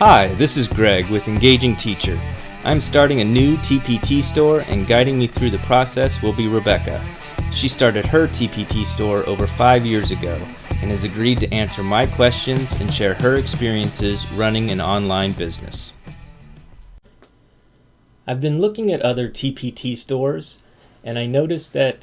Hi, this is Greg with Engaging Teacher. I'm starting a new TPT store, and guiding me through the process will be Rebecca. She started her TPT store over 5 years ago and has agreed to answer my questions and share her experiences running an online business. I've been looking at other TPT stores, and I noticed that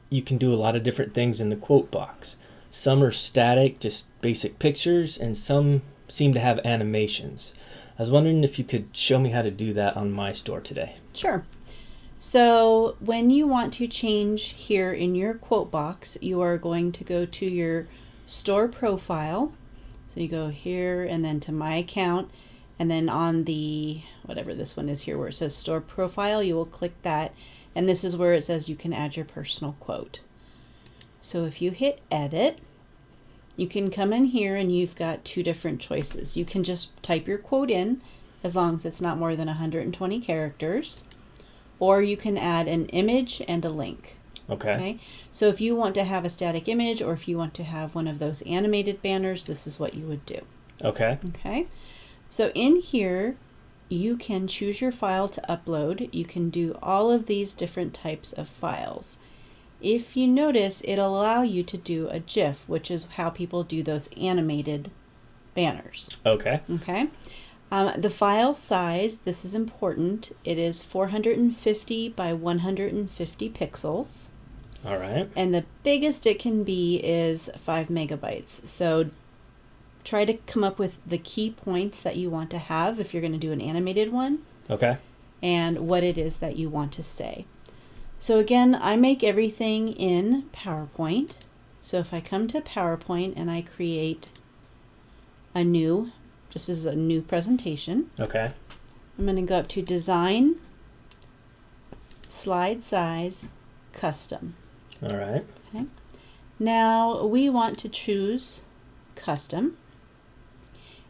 you can do a lot of different things in the quote box. Some are static, just basic pictures, and some seem to have animations. I was wondering if you could show me how to do that on my store today. Sure. So when you want to change here in your quote box, you are going to go to your store profile. So you go here and then to my account, and then on the, whatever this one is here where it says store profile, you will click that, and this is where it says you can add your personal quote. So if you hit edit, you can come in here and you've got two different choices. You can just type your quote in as long as it's not more than 120 characters, or you can add an image and a link. Okay. So if you want to have a static image, or if you want to have one of those animated banners, this is what you would do. Okay. So in here, you can choose your file to upload. You can do all of these different types of files. If you notice, it'll allow you to do a GIF, which is how people do those animated banners. Okay. The file size, this is important. It is 450 by 150 pixels. All right. And the biggest it can be is 5 megabytes. So try to come up with the key points that you want to have if you're going to do an animated one. Okay. And what it is that you want to say. So again, I make everything in PowerPoint. So if I come to PowerPoint and I create a new, this is a new presentation. Okay. I'm going to go up to Design, Slide Size, Custom. All right. Okay. Now we want to choose Custom.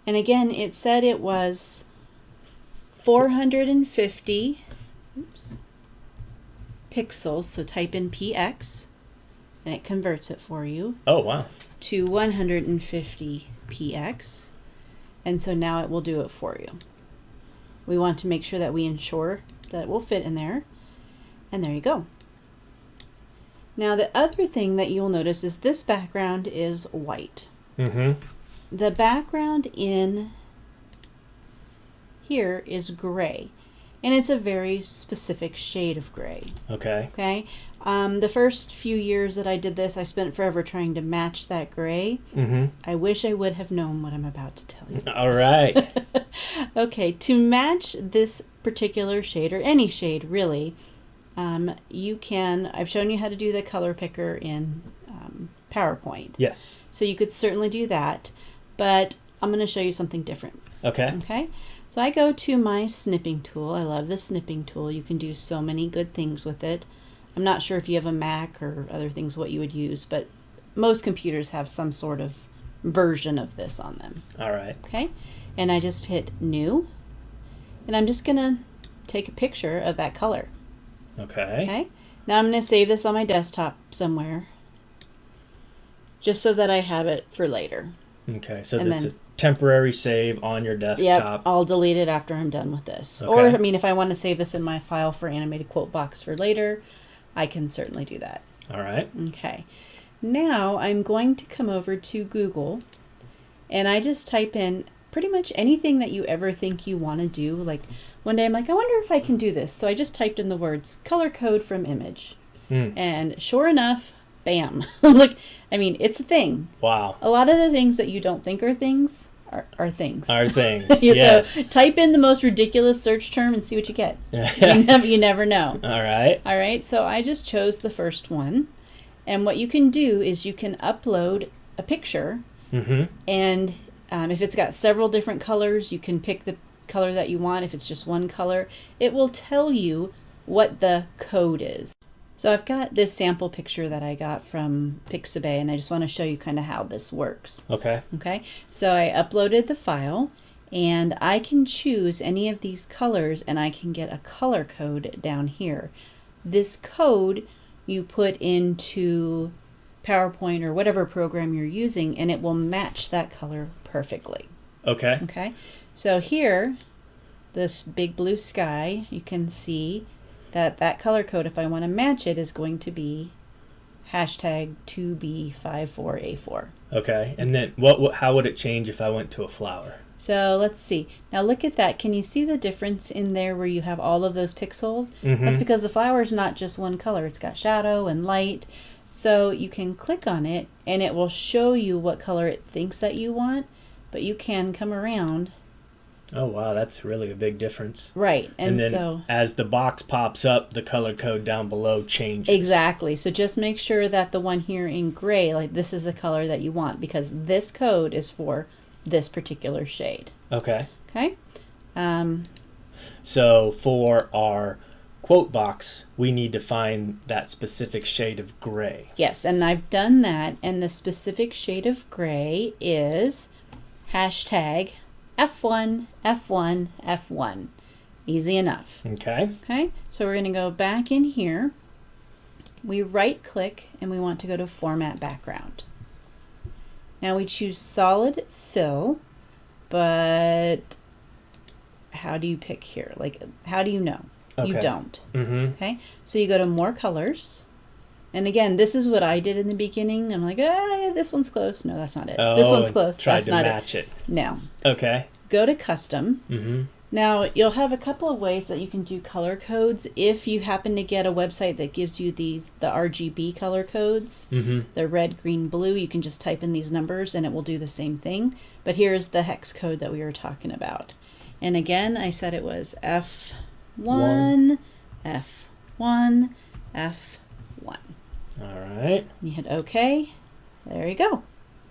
And again, it said it was 450 pixels, so type in PX and it converts it for you. Oh, wow. To 150 PX, and so now it will do it for you. We want to make sure that we ensure that it will fit in there, and there you go. Now the other thing that you'll notice is this background is white. The background in here is gray, and it's a very specific shade of gray. Okay. The first few years that I did this, I spent forever trying to match that gray. I wish I would have known what I'm about to tell you. All right. Okay, to match this particular shade, or any shade really, you can, I've shown you how to do the color picker in PowerPoint. Yes. So you could certainly do that, but I'm going to show you something different. Okay. So I go to my snipping tool. I love the snipping tool. You can do so many good things with it. I'm not sure if you have a Mac or other things what you would use, but most computers have some sort of version of this on them. All right. Okay. And I just hit New, and I'm just going to take a picture of that color. Okay. Now I'm going to save this on my desktop somewhere, just so that I have it for later. Okay, so this is temporary save on your desktop. Yep, I'll delete it after I'm done with this. Okay. Or, I mean, if I want to save this in my file for animated quote box for later, I can certainly do that. All right. Okay. Now I'm going to come over to Google, and I just type in pretty much anything that you ever think you want to do. Like one day I'm like, I wonder if I can do this. So I just typed in the words color code from image. And sure enough, bam. Look, I mean, it's a thing. Wow. A lot of the things that you don't think are things are things. Are things. Yes. So type in the most ridiculous search term and see what you get. You never know. All right. So I just chose the first one. And what you can do is you can upload a picture. And if it's got several different colors, you can pick the color that you want. If it's just one color, it will tell you what the code is. So I've got this sample picture that I got from Pixabay, and I just want to show you kind of how this works. Okay. So I uploaded the file, and I can choose any of these colors, and I can get a color code down here. This code you put into PowerPoint or whatever program you're using, and it will match that color perfectly. Okay. Okay, so here, this big blue sky, you can see that that color code, if I want to match it, is going to be hashtag 2B54A4. Okay. And then how would it change if I went to a flower? So let's see. Now look at that. Can you see the difference in there where you have all of those pixels? Mm-hmm. That's because the flower is not just one color. It's got shadow and light. So you can click on it and it will show you what color it thinks that you want, but you can come around. Oh, wow. That's really a big difference. Right. And then so as the box pops up, the color code down below changes. exactly. So just make sure that the one here in gray, like this is the color that you want, because this code is for this particular shade. Okay. Okay. So for our quote box, we need to find that specific shade of gray. Yes, and I've done that, and the specific shade of gray is hashtag F1, F1, F1. Easy enough. Okay. Okay, so we're going to go back in here. We right click and we want to go to Format Background. Now we choose Solid Fill, but how do you pick here? Like, how do you know? Okay. You don't. Mm-hmm. Okay, so you go to More Colors. And again, this is what I did in the beginning. I'm like, yeah, this one's close. No, that's not it. Oh, this one's close. Tried That's to not match it. No. Okay. Go to Custom. Mm-hmm. Now, you'll have a couple of ways that you can do color codes. If you happen to get a website that gives you the RGB color codes, Mm-hmm. the red, green, blue, you can just type in these numbers and it will do the same thing. But here's the hex code that we were talking about. And again, I said it was F1, F1, F1. All right. You hit OK. There you go.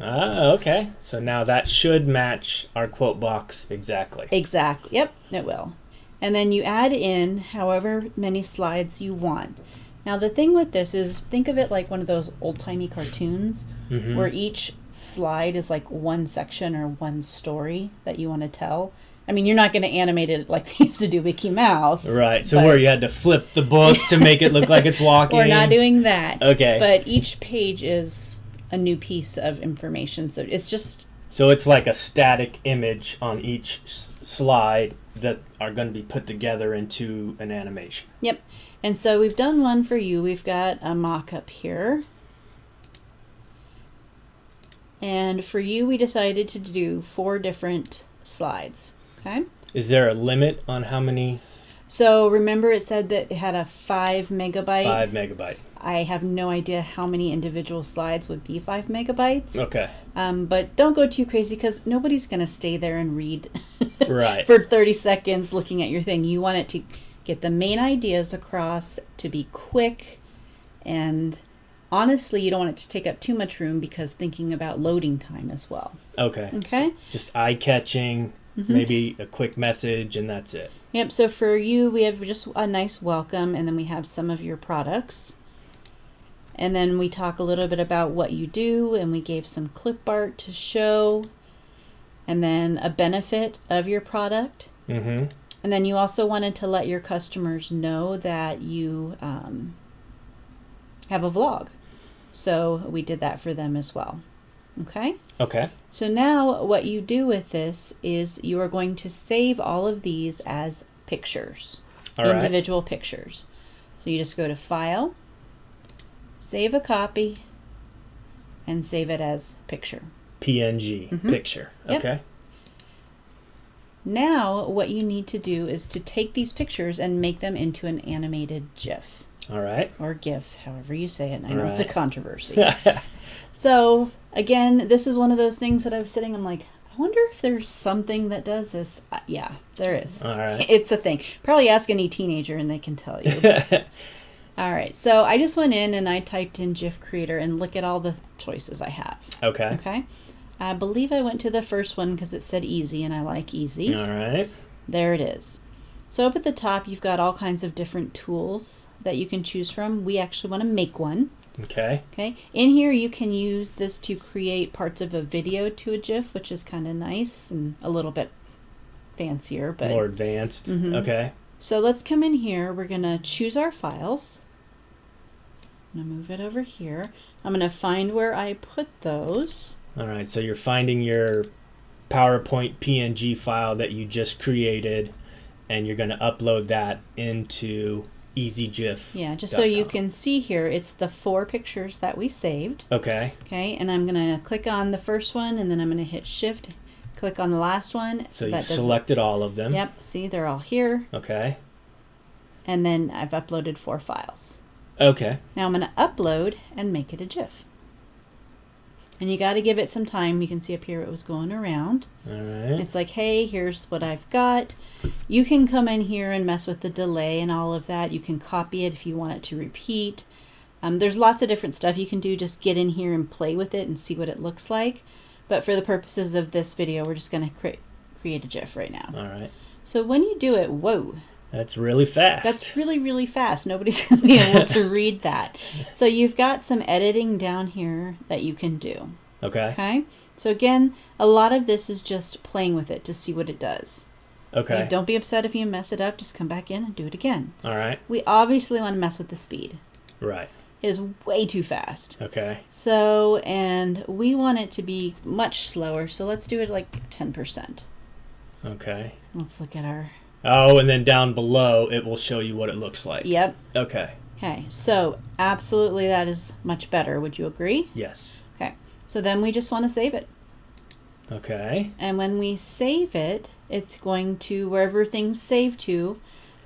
Ah, okay. So now that should match our quote box exactly. Exactly. Yep, it will. And then you add in however many slides you want. Now the thing with this is, think of it like one of those old-timey cartoons Mm-hmm. where each slide is like one section or one story that you want to tell. I mean, you're not going to animate it like they used to do Mickey Mouse. Right. So but where you had to flip the book to make it look like it's walking. we're not doing that. Okay. But each page is a new piece of information. So it's just... So it's like a static image on each slide that are going to be put together into an animation. Yep. And so we've done one for you. We've got a mock-up here. And for you, we decided to do 4 different slides. Okay. Is there a limit on how many? So remember it said that it had a 5 megabyte. 5 megabyte. I have no idea how many individual slides would be 5 megabytes. Okay. But don't go too crazy because nobody's going to stay there and read Right. for 30 seconds looking at your thing. You want it to get the main ideas across, to be quick, and honestly, you don't want it to take up too much room because thinking about loading time as well. Okay. Okay? Just eye-catching, maybe a quick message, and that's it. Yep, so for you, we have just a nice welcome, and then we have some of your products. And then we talk a little bit about what you do, and we gave some clip art to show, and then a benefit of your product. Mm-hmm. And then you also wanted to let your customers know that you have a vlog. So we did that for them as well. Okay? Okay. So now what you do with this is you are going to save all of these as pictures, All right. individual pictures. So you just go to File, Save a Copy, and save it as picture. PNG picture. Yep. Okay. Now what you need to do is to take these pictures and make them into an animated GIF. All right. Or GIF, however you say it. And I know All it's a right. controversy. So, again, this is one of those things that I was sitting, I'm like, I wonder if there's something that does this. Yeah, there is. All right. It's a thing. Probably ask any teenager and they can tell you. All right, so I just went in and I typed in GIF Creator and look at all the choices I have. Okay. Okay. I believe I went to the first one because it said easy and I like easy. All right. There it is. So up at the top, you've got all kinds of different tools that you can choose from. We actually want to make one. Okay. Okay. In here, you can use this to create parts of a video to a GIF, which is kind of nice and a little bit fancier. But More advanced. Mhm. Okay. so let's come in here. We're going to choose our files. I'm going to move it over here. I'm going to find where I put those. All right. So you're finding your PowerPoint PNG file that you just created, and you're going to upload that into EasyGIF. Yeah, just so you can see here, it's the 4 pictures that we saved. Okay. Okay, and I'm going to click on the first one, and then I'm going to hit Shift, click on the last one. So you selected all of them. Yep, see, they're all here. Okay. And then I've uploaded 4 files. Okay. Now I'm going to upload and make it a GIF. And you got to give it some time. You can see up here it was going around. All right. It's like, hey, here's what I've got. You can come in here and mess with the delay and all of that. You can copy it if you want it to repeat. There's lots of different stuff you can do. Just get in here and play with it and see what it looks like. But for the purposes of this video, we're just going to create a GIF right now. All right. So when you do it, whoa. That's really fast. That's really, really fast. Nobody's going to be able to read that. So you've got some editing down here that you can do. Okay. Okay. So again, a lot of this is just playing with it to see what it does. Okay. Don't be upset if you mess it up. Just come back in and do it again. All right. We obviously want to mess with the speed. Right. It is way too fast. Okay. So, and we want it to be much slower. So let's do it like 10%. Okay. Let's look at our... Oh, and then down below, it will show you what it looks like. Yep. Okay. Okay. So absolutely that is much better. Would you agree? Yes. Okay. So then we just want to save it. Okay. And when we save it, it's going to, wherever things save to,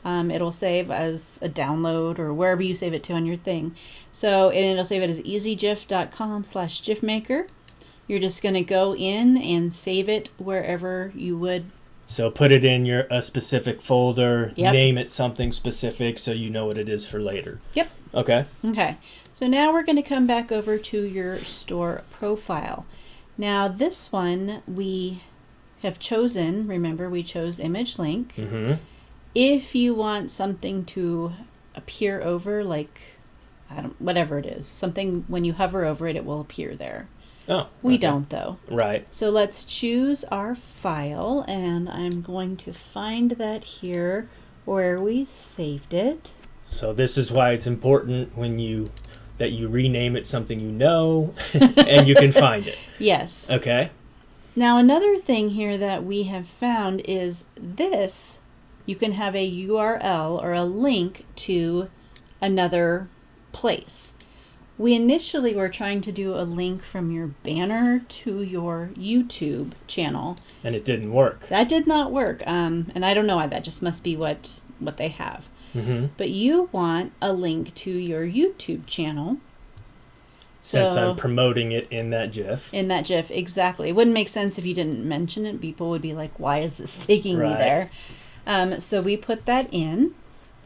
it'll save as a download or wherever you save it to on your thing. So it'll save it as easygif.com/gifmaker. You're just going to go in and save it wherever you would. So put it in a specific folder, Yep. Name it something specific so you know what it is for later. Yep. Okay. Okay. So now we're going to come back over to your store profile. Now this one we have chosen, remember we chose image link. Mm-hmm. If you want something to appear over, like, whatever it is, something when you hover over it, it will appear there. Oh. We okay. don't though. Right. So let's choose our file, and I'm going to find that here where we saved it. So this is why it's important that you rename it something you know and you can find it. Yes. Okay. Now another thing here that we have found is this. You can have a URL or a link to another place. We initially were trying to do a link from your banner to your YouTube channel. And it didn't work. That did not work. And I don't know why. That just must be what they have. Mm-hmm. But you want a link to your YouTube channel. Since I'm promoting it in that GIF. In that GIF, exactly. It wouldn't make sense if you didn't mention it. People would be like, why is this taking me there? So we put that in.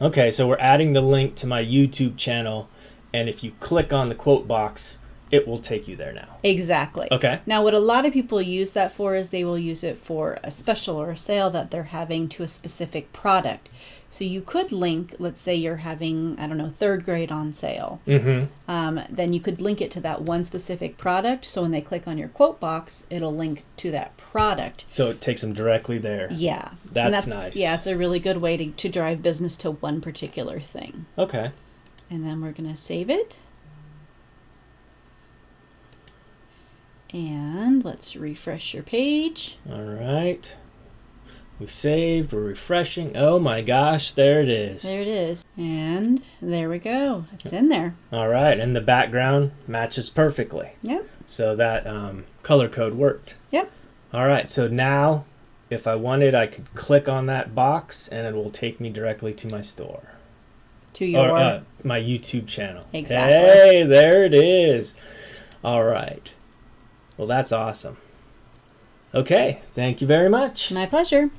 Okay, so we're adding the link to my YouTube channel, and if you click on the quote box, it will take you there now. Exactly. Okay. Now, what a lot of people use that for is they will use it for a special or a sale that they're having to a specific product. So you could link, let's say you're having, 3rd grade on sale. Mm-hmm. Then you could link it to that one specific product. So when they click on your quote box, it'll link to that product. So it takes them directly there. Yeah. That's nice. Yeah, it's a really good way to drive business to one particular thing. Okay. And then we're going to save it. And let's refresh your page. All right. We saved, we're refreshing. Oh my gosh, there it is. There it is. And there we go. It's in there. All right, and the background matches perfectly. Yep. So that color code worked. Yep. All right, so now if I wanted, I could click on that box and it will take me directly to my store. To your... Or my YouTube channel. Exactly. Hey, there it is. All right. Well, that's awesome. Okay, thank you very much. My pleasure.